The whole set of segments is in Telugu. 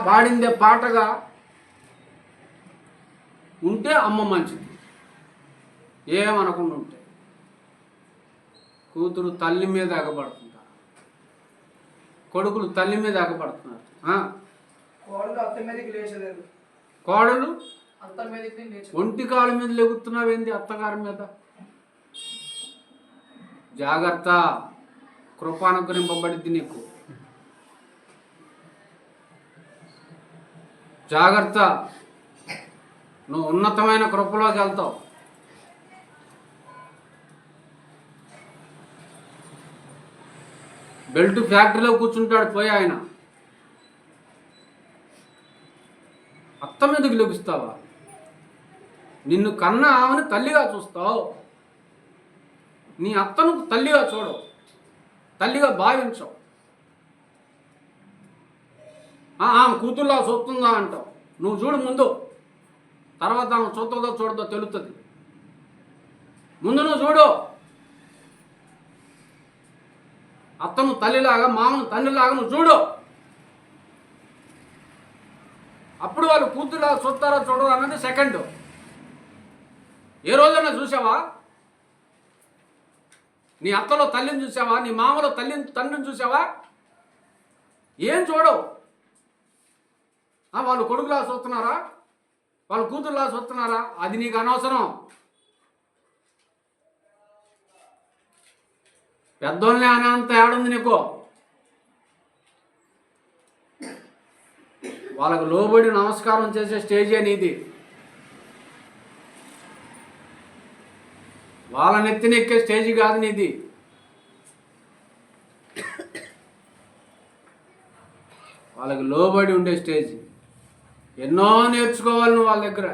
పాడిందే పాటగా ఉంటే అమ్మ మంచిది. ఏమనకుండా ఉంటే కూతురు తల్లి మీద ఎగబడుతుంటారు, కొడుకులు తల్లి మీద ఎగబడుతున్నారు. కోడలు ఒంటి కాళ్ళ మీద లెగుతున్నావేంది అత్తగారి మీద? జాగ్రత్త, కృపానుగ్రహింపబడిద్ది నీకు. జాగ్రత్త, నువ్వు ఉన్నతమైన కృపలోకి వెళ్తావు. బెల్ట్ ఫ్యాక్టరీలో కూర్చుంటాడు పోయి ఆయన. అత్త మీదకి లెగుస్తావా? నిన్ను కన్నా ఆమెను తల్లిగా చూస్తావు. నీ అత్తను తల్లిగా చూడవు, తల్లిగా భావించవు. ఆమె కూతుర్లా చూస్తుందా అంటావు. నువ్వు చూడు ముందు, తర్వాత ఆమె చూస్తుందో చూడదో తెలుస్తుంది. ముందు నువ్వు చూడు. అత్తను తల్లిలాగా, మామను తండ్రిలాగా నువ్వు చూడు. అప్పుడు వాళ్ళు కూతురులాగా చూస్తారా చూడరు అన్నది సెకండ్. ఏ రోజైనా చూసావా? నీ అత్తలో తల్లిని చూసావా? నీ మామలో తండ్రిని చూసావా? ఏం చూడవు. వాళ్ళు కొడుకులా చూస్తున్నారా, వాళ్ళు కూతురులా చూస్తున్నారా? అది నీకు అనవసరం. పెద్దోళ్ళని అనేంత ఏడుంది నీకు. వాళ్ళకు లోబడి నమస్కారం చేసే స్టేజే నీది. వాళ్ళ నెత్తిని ఎక్కే స్టేజ్ కాదు నీది. వాళ్ళకి లోబడి ఉండే స్టేజ్. ఎన్నో నేర్చుకోవాలి నువ్వు వాళ్ళ దగ్గర.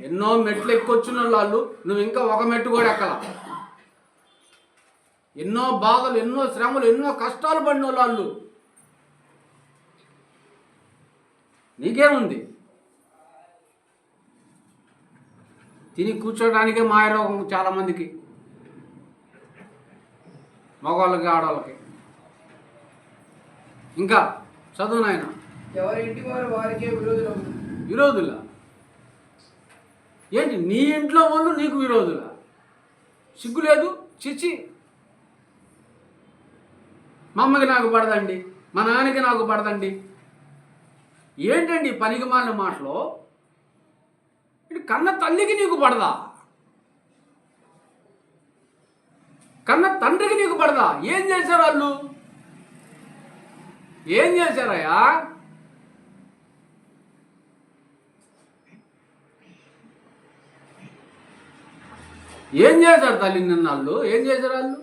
ఎన్నో మెట్లు ఎక్కొచ్చిన వాళ్ళు, నువ్వు ఇంకా ఒక మెట్టు కూడా ఎక్కల. ఎన్నో బాధలు, ఎన్నో శ్రమలు, ఎన్నో కష్టాలు పడిన వాళ్ళు. నీకేముంది? తిని కూర్చోడానికే మాయరోగం చాలామందికి, మగవాళ్ళకి ఆడవాళ్ళకి. ఇంకా చదువు నాయన. ఎవరింటి వారు వారికే విరోధులా? ఏంటి నీ ఇంట్లో వాళ్ళు నీకు విరోధులా? సిగ్గు లేదు? చిచి. మా అమ్మకి నాకు పడదండి, మా నాన్నకి నాకు పడదండి. ఏంటండి పనికి మాలిన మాటలు? కన్న తల్లికి నీకు పడదా? కన్న తండ్రికి నీకు పడదా? ఏం చేశారు వాళ్ళు? ఏం చేశారయ్యా? ఏం చేశారు తల్లి నిన్నాళ్ళు? ఏం చేశారు వాళ్ళు?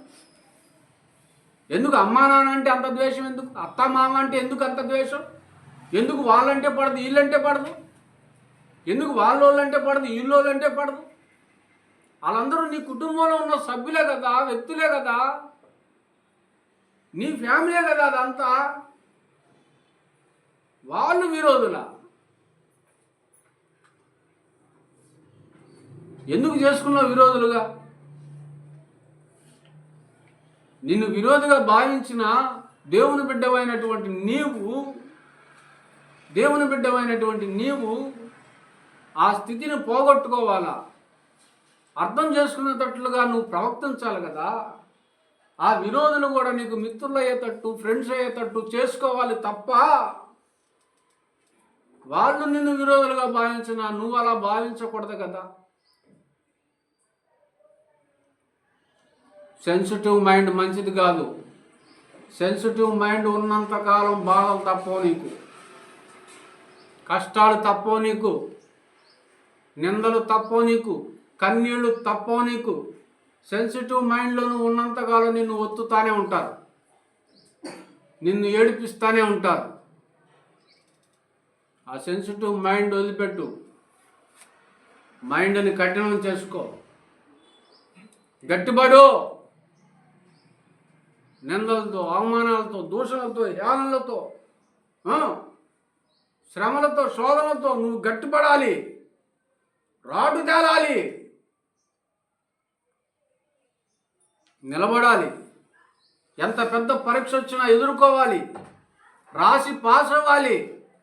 ఎందుకు అమ్మా నాన్న అంటే అంత ద్వేషం? ఎందుకు అత్త మామ అంటే ఎందుకు అంత ద్వేషం? ఎందుకు వాళ్ళంటే పడదు, వీళ్ళంటే పడదు? ఎందుకు వాళ్ళోళ్ళంటే పడదు, వీళ్ళోళ్ళంటే పడదు? వాళ్ళందరూ నీ కుటుంబంలో ఉన్న సభ్యులే కదా, వ్యక్తులే కదా, నీ ఫ్యామిలీ కదా అదంతా. వాళ్ళు విరోధులా? ఎందుకు చేసుకున్నావు విరోధులుగా? నిన్ను విరోధిగా భావించిన దేవుని బిడ్డవైనటువంటి నీవు ఆ స్థితిని పోగొట్టుకోవాలా? అర్థం చేసుకునేటట్లుగా నువ్వు ప్రవర్తించాలి కదా. ఆ విరోధులు కూడా నీకు మిత్రులు అయ్యేటట్టు, ఫ్రెండ్స్ అయ్యేటట్టు చేసుకోవాలి తప్ప, వాళ్ళు నిన్ను విరోధులుగా భావించినా నువ్వు అలా భావించకూడదు కదా. సెన్సిటివ్ మైండ్ మంచిది కాదు. సెన్సిటివ్ మైండ్ ఉన్నంతకాలం బాధలు తప్పవు నీకు, కష్టాలు తప్పవు నీకు, నిందలు తప్పవు నీకు, కన్నీళ్లు తప్పవు నీకు. సెన్సిటివ్ మైండ్లో నువ్వు ఉన్నంతకాలం నిన్ను ఒత్తుతానే ఉంటారు, నిన్ను ఏడిపిస్తానే ఉంటారు. ఆ సెన్సిటివ్ మైండ్ వదిలిపెట్టు. మైండ్ని కఠినం చేసుకో, గట్టిపడు. నిందలతో, అవమానాలతో, దూషణలతో, హేళనలతో, శ్రమలతో, శోధనలతో నువ్వు గట్టిపడాలి, రాడు తేలాలి, నిలబడాలి. ఎంత పెద్ద పరీక్ష వచ్చినా ఎదుర్కోవాలి. రాసి పాస్ అవ్వాలి.